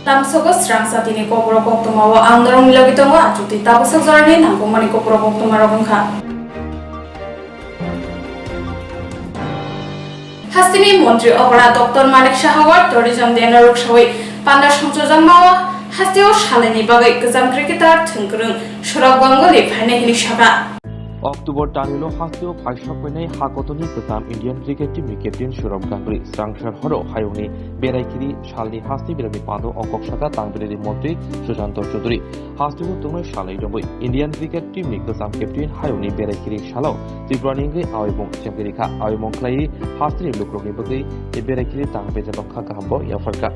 Tamsogo Swrangchati ni Kokborok Koktwma o Andorong Milogitongo Achuti Tabosok Zorani Nangkomani Kokborok Koktwma Rogongkha. Hastini Mantri Opera Dr. Manik Shahawar Tourism Denar Rukshawai Pandar Songchojang Mawa Hastio Shalini Bagai Gazam Cricketer Thungkrung Shurok Gangoli Phaine Hini Shaka. October টানিলো হাসিও ফাইসপেনে হাকতনি গোজাম Indian cricket টিমनि captain Sourav Ganguly স্রাংসার হরো হাইওনি বেরাইখিরি সালনি হাসনি বিরানি পাদো অকক শাখা তাংবিরানি মন্ত্রী সুশান্ত চৌধুরী হাসনিও তুমৈ সালাই দंबৈ ইন্ডিয়ান ক্রিকেট টিমनि গোজাম কেপ্টেন হাইওনি বেরাইখিরি সালাও ত্রিপুরাनि गे आवेबं चेम्पेरिखा आवेबं खलाइ हासनि लुक्रनि बगै बेराइखिरि तांबेजाबखा गाहामबो याफरका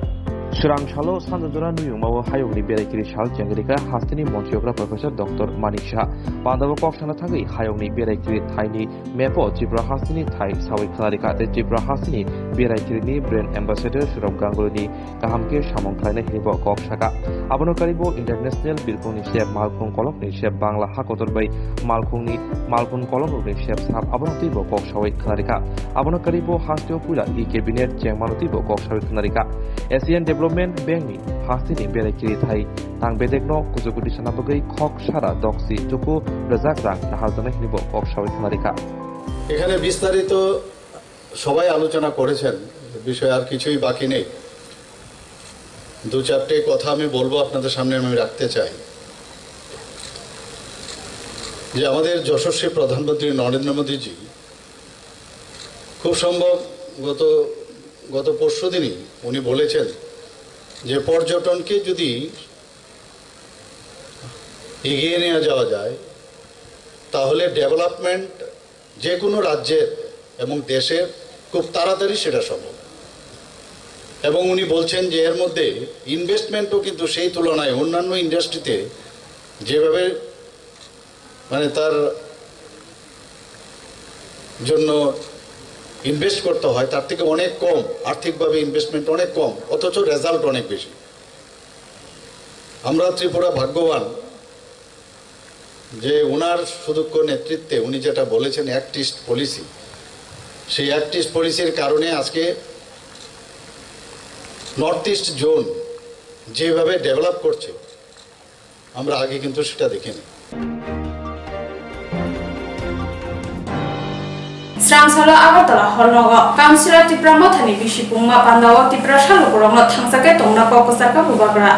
Swrangchati Sanjora Nuyungmawo Hayongni Berakiri Shal Jangrika Hastini Montiokra Professor Dr. Manik Shah Pandawa Kokshana Thangai Hayongni Berakiri Thaini Mepo Tripura Hastini Thai Sawi Khalarika te Tripura Hastini Berakiri Brand Ambassador Shurok Ganguly Kahamke Shamong Khlaina Hibo Kokshaka Abono Karibo International Bilkoni Shep Malkhung Kolok ni Shep Bangla Hakotor bai Malkhung Kolok ni Shep Sab Abono Tibo Kokshawi Khalarika Abono Karibo Hastio Pula I Cabinet Jengmano Tibo Kokshawi Khalarika Asian Development Bank ni Hastini Berakiri Thai Tang Bedekno Kuzuguti Sanabagai Kok Shara Doxi Tuku Razakra Nahazana Hinibo Kokshawi Khalarika এখানে বিস্তারিত সবাই আলোচনা করেছেন বিষয় আর কিছুই বাকি নেই দু চারটি কথা আমি বলবো আপনাদের সামনে আমি রাখতে চাই যে আমাদের যশস্বী প্রধানমন্ত্রী নরেন্দ্র মোদী জি খুব সম্ভব গত পরশুদিনই উনি বলেছেন যে পর্যটনকে যদি এগিয়ে নিয়ে যাওয়া যায় তাহলে ডেভেলপমেন্ট যে কোনো রাজ্যের এবং দেশের খুব তাড়াতাড়ি সেটা সম্ভব এবং উনি বলছেন যে এর মধ্যে ইনভেস্টমেন্টও কিন্তু সেই তুলনায় অন্যান্য ইন্ডাস্ট্রিতে যেভাবে মানে তার জন্য ইনভেস্ট করতে হয় তার থেকে অনেক কম আর্থিকভাবে ইনভেস্টমেন্ট অনেক কম অথচ রেজাল্ট অনেক বেশি আমরা ত্রিপুরা ভাগ্যবান যে ওনার সুদক্ষ নেতৃত্বে উনি যেটা বলেছেন অ্যাক্ট ইস্ট পলিসি সেই অ্যাক্ট ইস্ট পলিসির কারণে আজকে নর্থ ইস্ট জোন যেভাবে ডেভেলপ করছে আমরা আগে কিন্তু সেটা দেখিনি Swrangchati Agartala Hornogo Councilor Tripura Mothani Bishipungma Pandawa Tripura Shalukurongno Thangsake Tongna Kokosarka Bubagra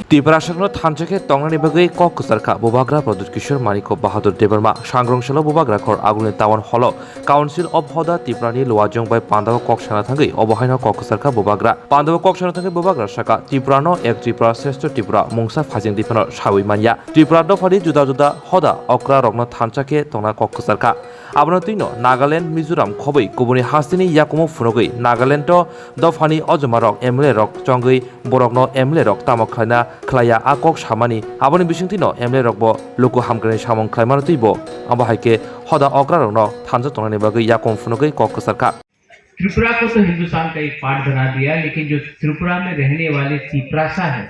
Tripura Shakno Thanchake Tongnani Bagai Kokosarka Bubagra Pradut Kishore Maniko Bahadur Debarma Swrangchati Bubagra Khor Aguni Tawan Holo Council of Hoda Tripurani Luajong by Pandawa Kokshana Thangai Obahaino Kokosarka Bubagra Pandawa Kokshana Thangai Bubagra Shaka Tripurano Ek Tripura Seshto Tripura Mungsa Phajing Dipano Shawi Manya Tripura do Phali Juda Juda Hoda Okra Rogno Thanchake Tongna Kokosarka Abonotino Nagaland Mizoram Khobei Kubuni Hastini Yakumo Funogai Nagaland to Dofani Ojomarok Emle Rok Chongai Borokno Emle Rok Tamokhaina Klaya Akok Shamani Aboni Bishingtino Emle Rokbo Loko Hamgrani Shamong Klaimanutibo Ambahaike Hoda Okra Rokno Thancha Tonani Bagai Yakum Funogai Kokosarka Tripura को तो हिंदुस्तान का एक part बना दिया लेकिन जो त्रिपुरा में रहने वाले त्रिप्रासा है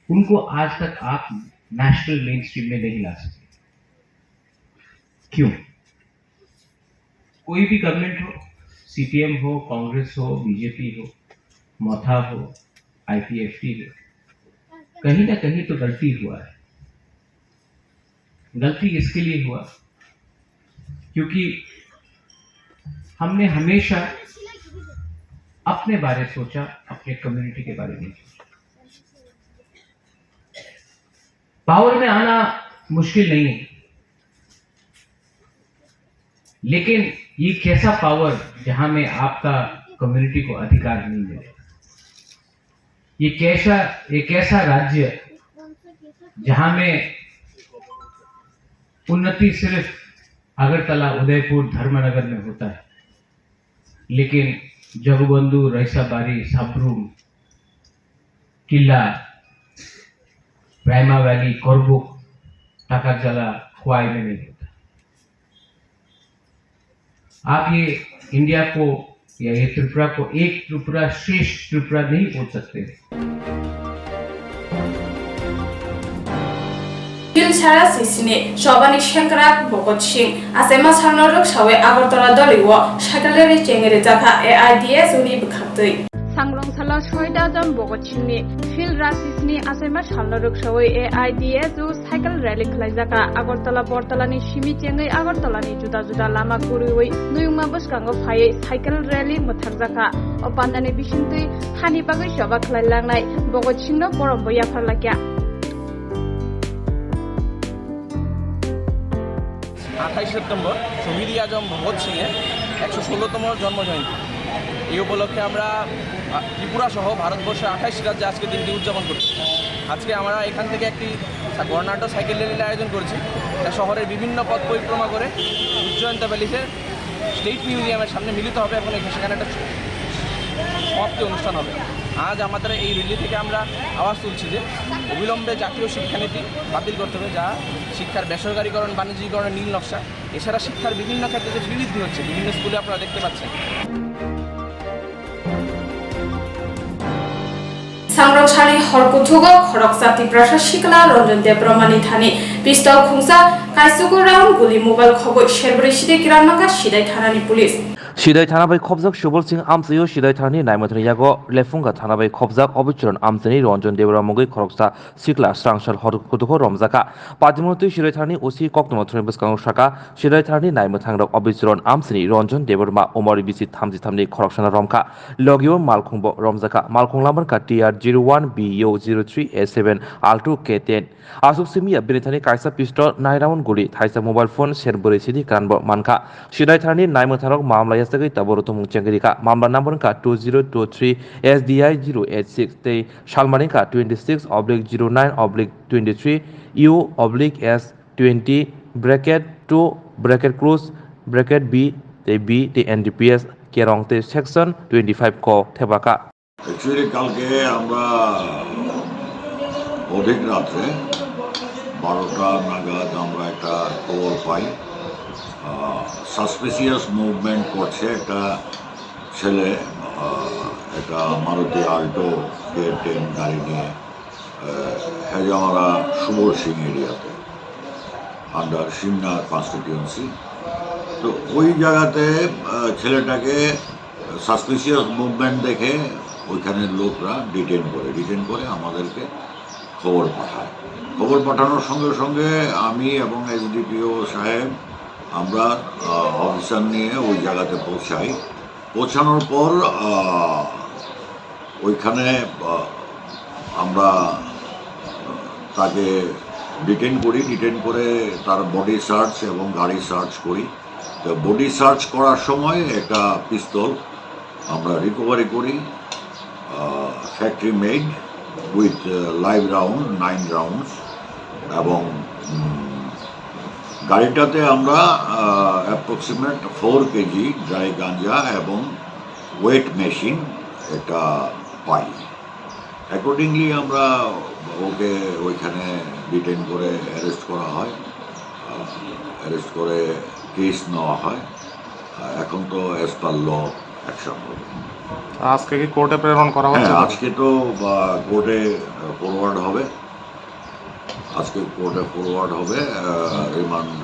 उनको आज तक आप नेशनल मेन स्ट्रीम में नहीं ला सकते क्यों कोई भी गवर्नमेंट हो सीपीएम हो कांग्रेस हो बीजेपी हो मोथा हो आईपीएफटी हो कहीं ना कहीं तो गलती हुआ है गलती इसके लिए हुआ क्योंकि हमने हमेशा अपने बारे सोचा अपने कम्युनिटी के बारे में सोचा पावर में आना मुश्किल नहीं है लेकिन ये कैसा पावर जहां में आपका कम्युनिटी को अधिकार नहीं मिले ये कैसा राज्य जहां में उन्नति सिर्फ अगरतला उदयपुर धर्मनगर में होता है लेकिन जगबंधु रईसाबारी साब्रूम किला प्राइमा वैली कोरबुक टाकाजला खुआई में नहीं होता आप ये इंडिया को या ये त्रिपुरा को एक त्रिपुरा श्रेष्ठ त्रिपुरा नहीं बोल सकते Kilchara Sisine Shobani Shankrak Bokot Singh Asema Sanorok Shawe Agartala Doliwo Shakaleri Chengere Jaka AIDS Uni Bukhatui सांग्रंसाला 6 জন बगतसिंहनि फिल्ड रासिसनि आसाइमा सालनरुकसावै AIDA जु साइकेल रैली खालायजाका आगरतला बरतलानि सिमिचेङै आगरतलानि जुदा जुदा लामा गुरुयै नुयुंमा बसकांगो फायै साइकेल रैली मोथांजाका अपान्दानि बिसिंतै हानि बागै सभा खालायलांनाय बगतसिंहनो बरम बया फारलाकिया 28 সেপ্টেম্বর শহীদ আজম ভগৎ সিংয়ের 116তম জন্মজয়ন্তী। এই উপলক্ষে আমরা ত্রিপুরা সহ ভারতবর্ষের 28 রাজ্যে আজকে দিনটি উদযাপন করছি। আজকে আমরা এখান থেকে একটি বর্ণাঢ্য সাইকেল র্যালির আয়োজন করেছি। এটা শহরের বিভিন্ন পথ পরিক্রমা করে উজ্জয়ন্ত ভ্যালিতে স্টেট মিউজিয়ামের সামনে মিলিত হবে এবং সেখানে একটা সমাপ্তি অনুষ্ঠান হবে। আজ আমাদের এই র্যালি থেকে আমরা আওয়াজ তুলছি যে অবিলম্বে জাতীয় শিক্ষানীতি বাতিল করতে হবে, যা শিক্ষার বেসরকারীকরণ বাণিজ্যিকরণের নীল নকশা। এছাড়া শিক্ষার বিভিন্ন ক্ষেত্রে যে ফি বৃদ্ধি হচ্ছে বিভিন্ন স্কুলে আপনারা দেখতে পাচ্ছেন। सांग्रंसानि हरकुथुगो खरकजाति प्रशासिकला रंजन देब्रमानि थानि पिस्तल खुंसा काइसुगु राउन्ड गुलि मोबाइल खबै शेरब्रै सिदे किरानमाका सिदाय थानानि police Sidai Thanabai Khobjak Shubal Singh Amsayo Sidai Thani Naimatani Yago Lefunga Thanabai Khobjak Obichuran Amsani Ranjan Debramogi Khoroksa Sikla Srangchal Horkutuho Romzaka Padimoti Sidai Thani Osi Koktwma Thunibuskango Shaka Sidai Thani Naimatangrok Obichuran Amsani Ranjan Debrama Omari Bisi Thamji Thamni Khoroksana Romka Logio Malkhungbo Romzaka Malkhunglamarka TR01BO03A7 Altu K10 Asuk Simia Binithani Kaisa Pistol Nairaun Guli Thaisa Mobile Phone Sherburi Sidi Kanbo Manka Sidai Thani Naimatarok Mamla Yastagi Taborutum Changirika Mamba number 2023 SDI 086 Tay Shalmanika 26/09/23 U/S20 bracket 2 bracket close bracket B Tay B Tay NDPS Kerong Tay section 25 ko Thebaka Actually কালকে আমরা অধিক রাত্রে 12টা নাগাদ আমরা একটা খবর পাই suspicious movement করছে একটা ছেলে একটা মারুতি আল্টো K10 গাড়ি নিয়ে হেজামারা সুবল সিং এরিয়াতে আন্ডার সিমনা কনস্টিটিউয়েন্সি। তো ওই জায়গাতে ছেলেটাকে সাসপিসিয়াস মুভমেন্ট দেখে ওইখানের লোকরা ডিটেন করে আমাদেরকে খবর পাঠায়। খবর পাঠানোর সঙ্গে সঙ্গে আমি এবং SDPO সাহেব আমরা অফিসার নিয়ে ওই জায়গাতে পৌঁছানোর পর ওইখানে আমরা তাকে ডিটেন করে তার বডি সার্চ এবং গাড়ি সার্চ করি। তো বডি সার্চ করার সময় একটা পিস্তল আমরা রিকভারি করি, factory made with live round 9 rounds, এবং গাড়িটাতে আমরা অ্যাপ্রক্সিমেট 4 কেজি ড্রাই গাঞ্জা এবং ওয়েট মেশিন এটা পাই। অ্যাকর্ডিংলি আমরা ওকে ওইখানে ডিটেন করে অ্যারেস্ট করা হয়, অ্যারেস্ট করে কেস নেওয়া হয়। এখন তো অ্যাজ পার ল অ্যাকশন হবে। আজকে কি কোর্টে প্রেরণ করা হচ্ছে? হ্যাঁ, আজকে তো কোর্টে ফরওয়ার্ড হবে, রিমান্ড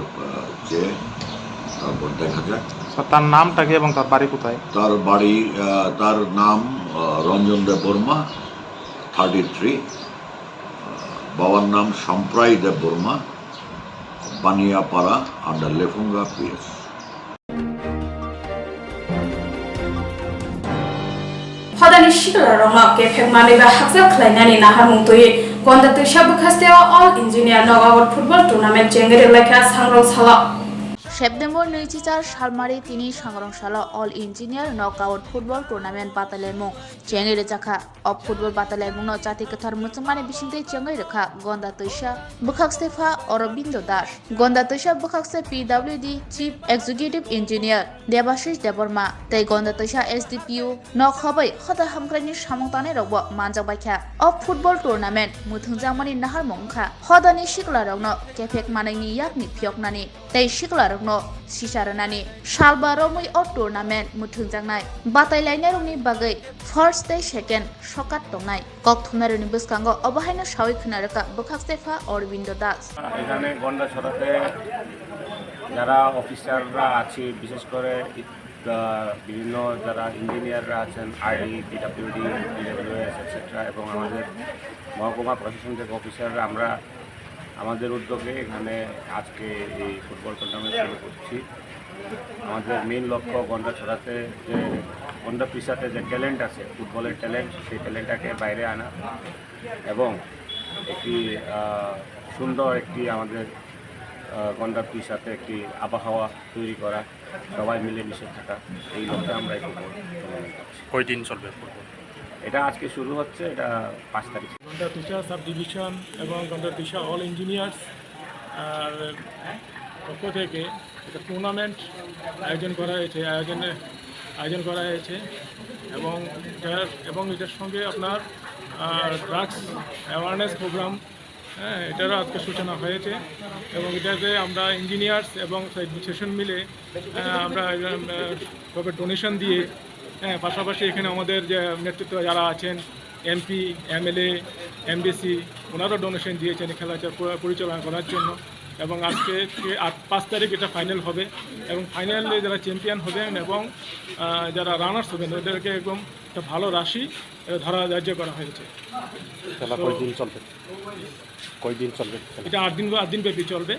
চেয়ে তারপর দেখা যাক। তার নামটা কি এবং তার বাড়ি কোথায়? তার নাম রঞ্জন দেববর্মা, 33, বাবার নাম সম্প্রাই দেববর্মা, বানিয়াপাড়া আন্ডার লেফুঙ্গা PS। हदानि शिकला रंगा केफेक मानिबा हाकजा खलायनानि नाहार मुंतोयै गन्दा तैसा बखास्तेयाव अल इन्जिनियार नगावर फुटबल टुर्नामेन्ट जेंगेरे लेखा सांग्रंसाला सेप्टेम्बर 24 सालमारि तिनि सांग्रंसाला अल इन्जिनियार नकआउट फुटबल टुर्नामेन्ट बादायलायमुं जेंगेरे जाखा अब फुटबल बादायलायमुंनो जाति गोथार मुचुंमानि बिसिंतै जेंगै रेखा गन्दा तैसा बखास्तेफा अरबिन्द दास गन्दा तैसा बखास्ते PWD chief executive engineer Debashish Debbarma तै गन्दा तैसा SDPO नखबै खदा हामग्रानि सामंताने रगबो मानजाबायखा अब फुटबल टुर्नामेन्ट मुथुंजामानि नाहार मुंखा हदानि शिकला रंगनो केफेक मानायनि याकनि फियकनानि तै शिकला सिसारनानि सालबारमै अ टुर्नामेन्ट मुथुंजांनाय बादायलायनायनि बागै फार्स्ट डे सेकेन्ड सकात दंनाय कक्टुमानि बसकांगो अबाहायनो सावै खोनारका बखास्तेफा अरबिन्द दास। এখানে গন্ডাছড়াতে যারা অফিসাররা আছে, বিশেষ করে বিভিন্ন যারা ইঞ্জিনিয়াররা আছেন আরডি, পিডব্লিউডি, পিডব্লিউএস এটসেট্রা এবং আমাদের মহকুমা প্রশাসনিক অফিসাররা আমরা আমাদের উদ্যোগে এখানে আজকে এই ফুটবল টুর্নামেন্ট শুরু করছি। আমাদের মেইন লক্ষ্য গন্ডাছড়াতে যে গন্ডাপিসাতে যে ট্যালেন্ট আছে, ফুটবলের ট্যালেন্ট, সেই ট্যালেন্টটাকে বাইরে আনা এবং একটি সুন্দর একটি আমাদের গন্ডাপিসাতে একটি আবহাওয়া তৈরি করা, সবাই মিলেমিশে থাকা, এই লক্ষ্যে আমরা এই ফুটবল টুর্নামেন্ট করছি। কয়দিন চলবে ফুটবল? এটা আজকে শুরু হচ্ছে, এটা 5 তারিখ। গন্ডাপিসা সাব ডিভিশন এবং গন্ডাপিসা অল ইঞ্জিনিয়ার্স আর পক্ষ থেকে একটা টুর্নামেন্ট আয়োজন করা হয়েছে এবং এটার সঙ্গে আপনার ড্রাগস অ্যাওয়ারনেস প্রোগ্রাম, এটারও আজকে সূচনা হয়েছে এবং এটাতে আমরা ইঞ্জিনিয়ার্স এবং অ্যাডমিনিস্ট্রেশন মিলে আমরা সবে ডোনেশন দিয়ে, পাশাপাশি এখানে আমাদের যে নেতৃত্ব যারা আছেন এমপি, এমএলএ, এমডিসি, ওনারও ডোনেশন দিয়েছেন খেলাটা পরিচালনা করার জন্য। এবং আজকে 5 তারিখ এটা ফাইনাল হবে এবং ফাইনালে যারা চ্যাম্পিয়ন হবেন এবং যারা রানার্স হবেন ওদেরকে একদম একটা ভালো রাশি ধরা ধার্য করা হয়েছে। কয়দিন চলবে? এটা 8 দিন ব্যাপী চলবে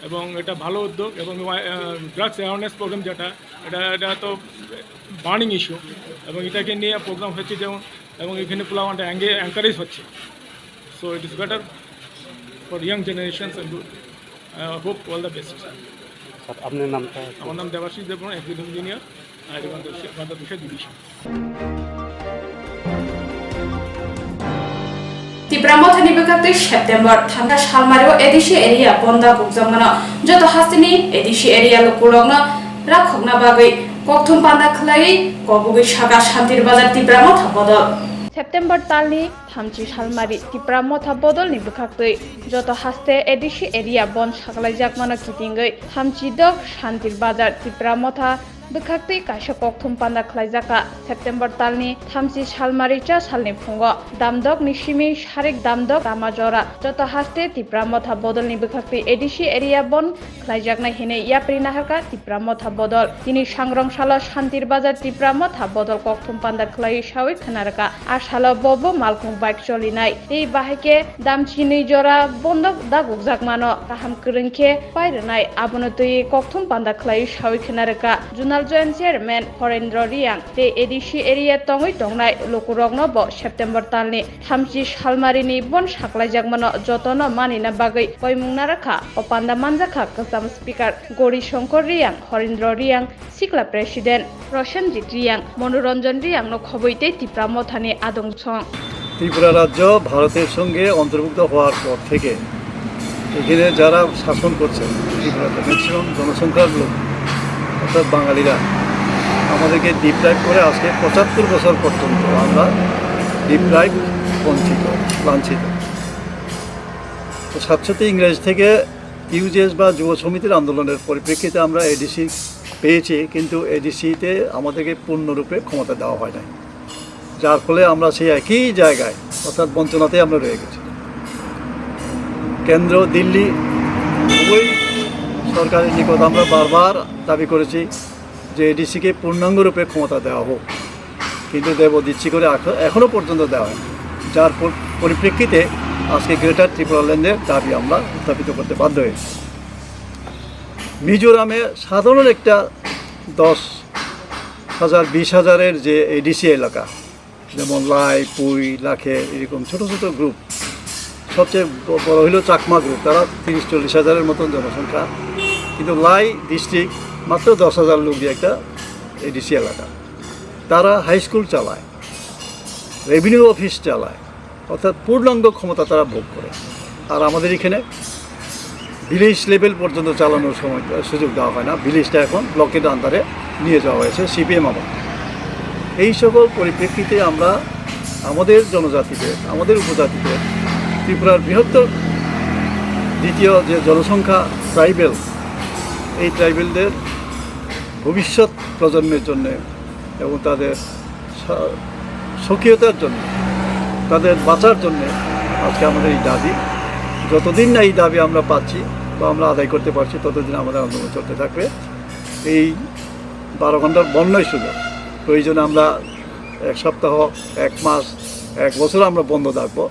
এবং এটা ভালো উদ্যোগ। এবং ড্রাগস অ্যাওয়ারনেস প্রোগ্রাম যেটা এটা তো বার্নিং ইস্যু এবং এটাকে নিয়ে প্রোগ্রাম হচ্ছে যেমন, এবং এখানে পোলাওয়ানটা এনকারেজ হচ্ছে। So it is better for young generations and hope all the best. আপনার নামটা? আমার নাম দেবাশিস দেববর্মা, এক্সিকিউটিভ ইঞ্জিনিয়ার গন্ডাপিসা division. Tipramothani bekakti September thanda salmario edisi area bonda gukjamgano joto hastini edisi area lokurogno rakhokna bagui Koktwma panda khlai kobugi saga shantir bazar Tipramotha bodol September তালনি থামচি সালমারি তিপ্রামথা বদল নি বুখাক্তই যত হাসতে এডিসি এরিয়া বন সাকলাই জাকমানো কিতিঙ্গই থামচি দক শান্তির বাজার তিপ্রামথা বুখাক্তই কাইসা Koktwma পান্দা খ্লাইজাকা সেপ্টেম্বর তালনি থামচি সালমারি চা সালনি ফুঙ্গ দামদক নিশিমি শারিক দামদক দামাজরা যত হাসতে তিপ্রামথা বদল নি বুখাক্তই এডিসি এরিয়া বন খ্লাইজাকনা হিনে ইয়াপ্রি নাহাকা তিপ্রামথা বদল তিনি সংরংশালা শান্তির বাজার তিপ্রামথা বদল Koktwma পান্দা খ্লাই সাউই খানারকা আশালা বব মালকুং বাইক চলিনাই এই বাহিকে দামচিনি জরা বন্ধক দাগুক জাকমানো কাহাম করিংखे পাইরনাই আবনতই Koktwma পান্দা খ্লাই সাউই খানারকা জুনাল জয়েন্ট চেয়ারম্যান হরেন্দ্র রিয়াং তে এডিসি এরিয়া টঙই টংনাই লোকুরগ্ন ব সেপ্টেম্বর তালনি থামচি সালমারিনি বন সাকলাই জাকমানো যতন মানিনা বাগৈ কয়মুংনা রাখা ও পান্দা মানজাখা কাসাম স্পিকার গৌরী শঙ্কর রিয়াং হরেন্দ্র রিয়াং সিকলা প্রেসিডেন্ট রোশনজিৎ রিয়াং মনোরঞ্জন রিয়াং ন খবইতে তিপ্রামথানি আদংছং ত্রিপুরা রাজ্য ভারতের সঙ্গে অন্তর্ভুক্ত হওয়ার পর থেকে এখানে যারা শাসন করছেন ত্রিপুরাতে ম্যাক্সিমাম জনসংখ্যার লোক অর্থাৎ বাঙালিরা আমাদেরকে ডিপ্রাইভ করে আজকে 75 বছর পর্যন্ত আমরা ডিপ্রাইভ লাঞ্ছিত। তো সাথে ইংরেজ থেকে ইউজেস বা যুব সমিতির আন্দোলনের পরিপ্রেক্ষিতে আমরা এডিসি পেয়েছি, কিন্তু এডিসিতে আমাদেরকে পূর্ণরূপে ক্ষমতা দেওয়া হয় নাই, যার ফলে আমরা সেই একই জায়গায় অর্থাৎ বঞ্চনাতে আমরা রয়ে গেছি। কেন্দ্র দিল্লি উভয় সরকারের নিকট আমরা বারবার দাবি করেছি যে এডিসিকে পূর্ণাঙ্গরূপে ক্ষমতা দেওয়া হোক, কিন্তু দিচ্ছি করে এখনও পর্যন্ত দেওয়া হয়, যার পরিপ্রেক্ষিতে আজকে গ্রেটার ত্রিপুরাল্যান্ডের দাবি আমরা উত্থাপিত করতে বাধ্য হয়েছি। মিজোরামে সাধারণ একটা 10,000 20,000-এর যে এডিসি এলাকা, যেমন লাই, পুই, লাখে এরকম ছোটো ছোটো গ্রুপ, সবচেয়ে বড় হইল চাকমা গ্রুপ, তারা 30-40 হাজারের মতন জনসংখ্যা, কিন্তু লাই ডিস্ট্রিক্ট মাত্র 10,000 লোক দিয়ে একটা এডিসি এলাকা। তারা হাই স্কুল চালায়, রেভিনিউ অফিস চালায়, অর্থাৎ পূর্ণাঙ্গ ক্ষমতা তারা ভোগ করে। আর আমাদের এখানে ভিলেজ লেভেল পর্যন্ত চালানোর সময় সুযোগ দেওয়া হয় না, ভিলেজটা এখন ব্লকের আন্ডারে নিয়ে যাওয়া হয়েছে সিপিএম আমল। এই সকল পরিপ্রেক্ষিতে আমরা আমাদের জনজাতিদের, আমাদের উপজাতিদের, ত্রিপুরার বৃহত্তর দ্বিতীয় যে জনসংখ্যা ট্রাইবেল, এই ট্রাইবেলদের ভবিষ্যৎ প্রজন্মের জন্য এবং তাদের স্বকীয়তার জন্য, তাদের বাঁচার জন্য আজকে আমাদের এই দাবি। যতদিন না এই দাবি আমরা পাচ্ছি বা আমরা আদায় করতে পারছি, ততদিন আমাদের আন্দোলন চলতে থাকবে। এই 12 ঘন্টার বন্যায় সুযোগ। প্রয়োজনে আমরা 1 সপ্তাহ, 1 মাস, 1 বছর আমরা বন্ধ থাকবো।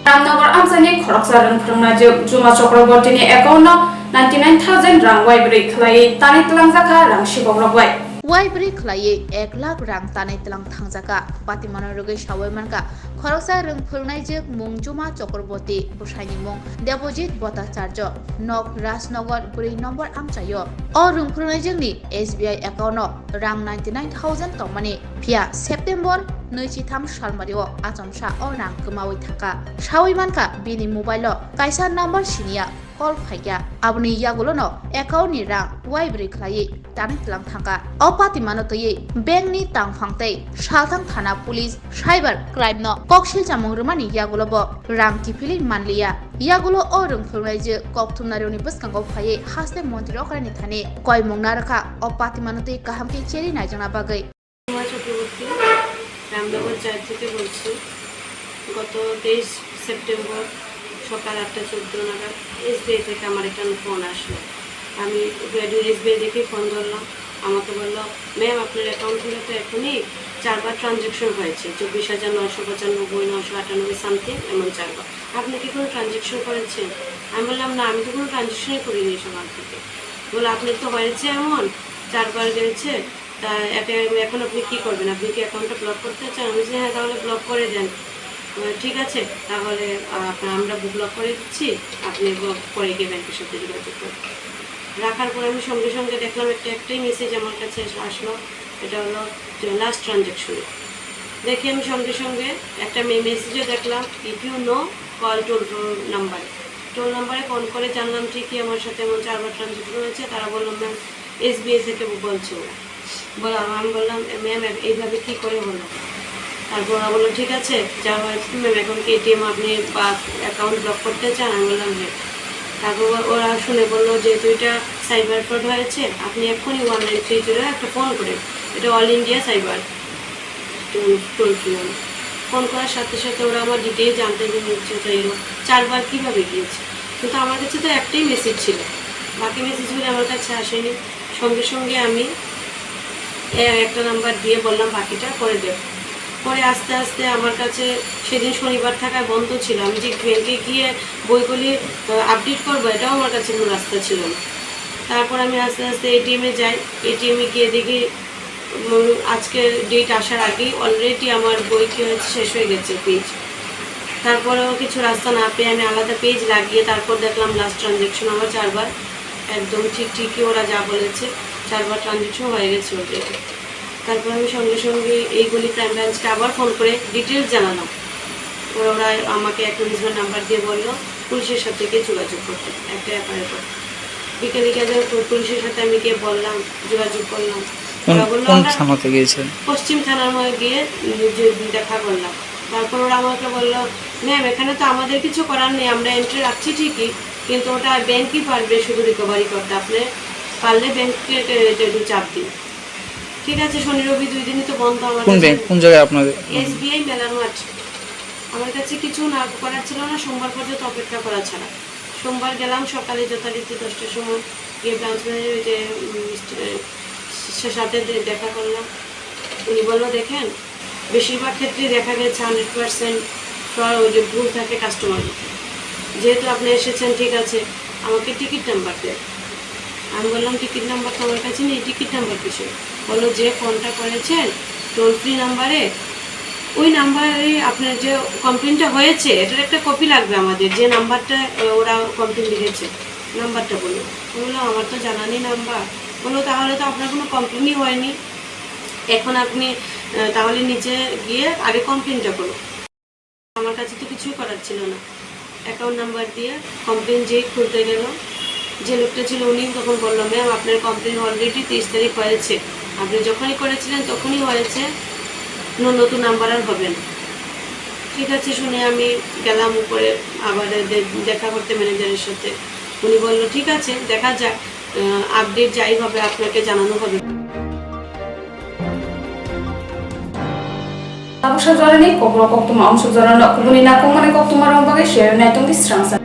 रामनगर आमसानि खरकसा रोंफोरोंनायजों जुमा चक्रवर्तीनि एकाउन्टआव 99,000 रां वाइब्रेट खालायै तानि तलांजाखा रां सिबावलांबाय। वाइब्रेट खालायै 1 लाख रां तानै तलां थांजाका पातिमानो रोगै सावैमानका खरकसा रोंफोरोंनायजों मुं जुमा चक्रवर्ती बुसाइनि मुं देबजित भट्टाचार्य नक राजनगर 4 नम्बर आमचायो अ रोंफोरोंनायजोंनि SBI एकाउन्टआव रां 99,000 तमानि फिया सेप्टेम्बर 23 सालमारियाव आचमसा अ रां गोमावै थाका सावैमानका बिनि मबाइलाव कायसा नाम्बार सिनिया कल फाइया आबनि यागुलनो एकाउन्टनि रां वाइब्रेट खालायै तानै तलां थांका अ पातिमानो तयै बेंकनि तांफांतै सालथां थाना पुलिस साइबार क्राइम न कक्सिल जामुं रुमानि यागुलबो रां किफिलि मानलिया यागुलो अ रोंफोरोंनायजों कक्तुमनारिनि बसकांगाव फायै हास्ते मन्दिर अखानि थाने कय मुंना रखा अ पातिमानो तै काहामके चेरि नायजोंना बागै রামনগর 4 থেকে বলছি। গত 23 সেপ্টেম্বর সকাল 8:14 নাগাদ SBI থেকে আমার একটা ফোন আসলো। আমি SBI দেখে ফোন ধরলাম। আমাকে বললো, ম্যাম আপনার অ্যাকাউন্ট থেকে তো এখনই 4 বার ট্রানজ্যাকশন হয়েছে, 24,995, 998 সামথিং, এমন 4 বার। আপনি কি কোনো ট্রানজ্যাকশন করেছেন? আমি বললাম, না, আমি তো কোনো ট্রানজ্যাকশনই করিনি সকাল থেকে। বলে, আপনার তো হয়েছে এমন 4 বার গেছে, তা এখন আপনি কী করবেন? আপনি কি অ্যাকাউন্টটা ব্লক করতে চান? আমি বলছি, হ্যাঁ, তাহলে ব্লক করে দেন। ঠিক আছে, তাহলে আমরা ব্লক করে দিচ্ছি, আপনি পরে গিয়ে ব্যাংকের সাথে যোগাযোগ করুন। রাখার পর আমি সঙ্গে সঙ্গে দেখলাম একটাই মেসেজ আমার কাছে আসলো, এটা হলো লাস্ট ট্রানজ্যাকশন। দেখি আমি সঙ্গে সঙ্গে একটা মেসেজও দেখলাম, if you know call toll নাম্বারে। টোল নাম্বারে ফোন করে জানলাম ঠিকই আমার সাথে এমন 4 বার ট্রানজ্যাকশন হয়েছে। তারা বললো, ম্যাম SBI থেকে বলছে ওরা। আমি বললাম, ম্যাম এইভাবে কী করে হলো? তারপর ওরা বললো, ঠিক আছে, যা হয়েছে ম্যাম, এখন কি ATM আপনি বা অ্যাকাউন্ট ব্লক করতে চান? আমি বললাম, হ্যাঁ। তারপর ওরা শুনে বললো, যেহেতু এটা সাইবার ফ্রড হয়েছে, আপনি এক্ষুনি 1930 একটা ফোন করেন। এটা all India cyber toll free. Phone করার সাথে সাথে ওরা আমার ডিটেইল জানতে চাইল 4 বার কীভাবে গিয়েছে। কিন্তু আমার কাছে তো একটাই মেসেজ ছিল, বাকি মেসেজগুলো আমার কাছে আসেনি। সঙ্গে সঙ্গে আমি একটা নাম্বার দিয়ে বললাম বাকিটা করে দেব। পরে আস্তে আস্তে আমার কাছে সেদিন শনিবার থাকায় বন্ধ ছিল। আমি যে ব্যাংকে গিয়ে বইগুলি আপডেট করবো, এটাও আমার কাছে কোনো রাস্তা ছিল না। তারপর আমি আস্তে আস্তে ATM-এ যাই। ATM-এ গিয়ে দেখি আজকে ডেট আসার আগেই অলরেডি আমার বই কী হয়েছে, শেষ হয়ে গেছে পেজ। তারপরেও কিছু রাস্তা না পেয়ে আমি আলাদা পেজ লাগিয়ে তারপর দেখলাম লাস্ট ট্রানজ্যাকশন আমার 4 বার একদম ঠিকই ওরা যা বলেছে 4 বার ট্রানজ্যাকশন হয়ে গেছে ওদের। তারপর আমি সঙ্গে সঙ্গে এইগুলি ক্রাইম ব্রাঞ্চকে আবার ফোন করে ডিটেলস জানালাম। ওরা আমাকে অ্যাকনোলেজমেন্ট নাম্বার দিয়ে বললো পুলিশের সাথে গিয়ে যোগাযোগ করতে, একটা FIR করতে। বিকেলে গিয়ে পুলিশের সাথে আমি গিয়ে বললাম, যোগাযোগ করলাম। ওরা বললো, পশ্চিম থানার মধ্যে গিয়ে দেখা করলাম। তারপর ওরা আমাকে বললো, ম্যাম এখানে তো আমাদের কিছু করার নেই, আমরা এন্ট্রি রাখছি ঠিকই, কিন্তু ওটা ব্যাংকই পারবে শুধু রিকভারি করতে, আপনি পারলে ব্যাংকে একটু চাপ দিন। ঠিক আছে, শনি রবি 2 দিনই তো বন্ধ। আমার কোন জায়গায় আপনাদের? SBI মেলার মাঠ। আমার কাছে কিছু না করার ছিল না, সোমবার পর্যন্ত অপেক্ষা করা ছাড়া। সোমবার গেলাম সকালে যথারীতি 10টার সময় গিয়ে ব্রাঞ্চ ম্যানেজারের সাথে দেখা করলাম। উনি বললো, দেখেন বেশিরভাগ ক্ষেত্রেই দেখা গেছে 100% ভুল থাকে কাস্টমার। যেহেতু আপনি এসেছেন, ঠিক আছে, আমাকে টিকিট নাম্বার দেন। আমি বললাম, টিকিট নাম্বার তো আমার কাছে নেই। টিকিট নাম্বার কিছু বললো, যে ফোনটা করেছেন টোল ফ্রি নাম্বারে, ওই নাম্বারে আপনার যে কমপ্লেনটা হয়েছে এটার একটা কপি লাগবে আমাদের, যে নাম্বারটা ওরা কমপ্লেন লিখেছে নাম্বারটা বললো। বললো, আমার তো জানা নেই নাম্বার। বললো, তাহলে তো আপনার কোনো কমপ্লেনই হয়নি, এখন আপনি তাহলে নিচে গিয়ে আগে কমপ্লেনটা করুন। আমার কাছে তো কিছুই করার ছিল না। অ্যাকাউন্ট নাম্বার দিয়ে কমপ্লেন যেই খুলতে গেল, যে লোকটা ছিল উনি তখন বললো, ম্যাম আপনার কমপ্লেন অলরেডি 30 তারিখ হয়েছে, আপনি যখনই করেছিলেন তখনই হয়েছে, নতুন নাম্বার আর হবে না। ঠিক আছে, শুনে আমি গেলাম উপরে আবার দেখা করতে ম্যানেজারের সাথে। উনি বললো, ঠিক আছে, দেখা যাক, আপডেট যাই হবে আপনাকে জানানো হবে। Koktwma Koktwma Koktwma Koktwma Koktwma